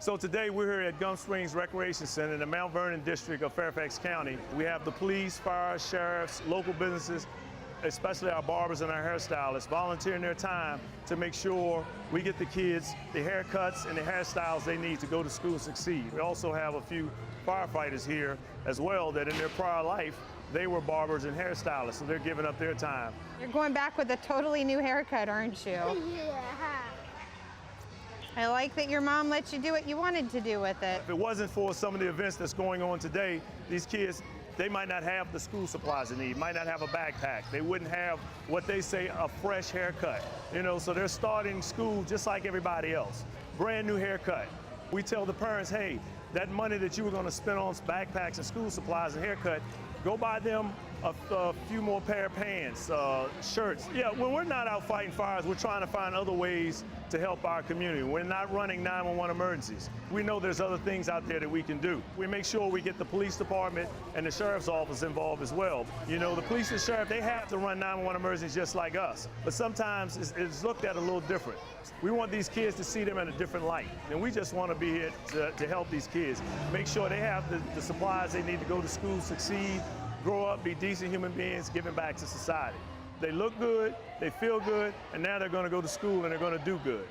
So today we're here at Gum Springs Recreation Center in the Mount Vernon district of Fairfax County. We have the police, fire, sheriffs, local businesses, especially our barbers and our hairstylists, volunteering their time to make sure we get the kids the haircuts and the hairstyles they need to go to school and succeed. We also have a few firefighters here as well that in their prior life, they were barbers and hairstylists, so they're giving up their time. You're going back with a totally new haircut, aren't you? Yeah. I like that your mom let you do what you wanted to do with it. If it wasn't for some of the events that's going on today, these kids, they might not have the school supplies they need, might not have a backpack. They wouldn't have what they say a fresh haircut. So they're starting school just like everybody else. Brand new haircut. We tell the parents, hey, that money that you were going to spend on backpacks and school supplies and haircut, go buy them a few more pair of pants, shirts. Yeah, when we're not out fighting fires, we're trying to find other ways to help our community. We're not running 911 emergencies. We know there's other things out there that we can do. We make sure we get the police department and the sheriff's office involved as well. The police and sheriff, they have to run 911 emergencies just like us, but sometimes it's looked at a little different. We want these kids to see them in a different light, and we just want to be here to help these kids, make sure they have the supplies they need to go to school, succeed, grow up, be decent human beings, giving back to society. They look good, they feel good, and now they're going to go to school and they're going to do good.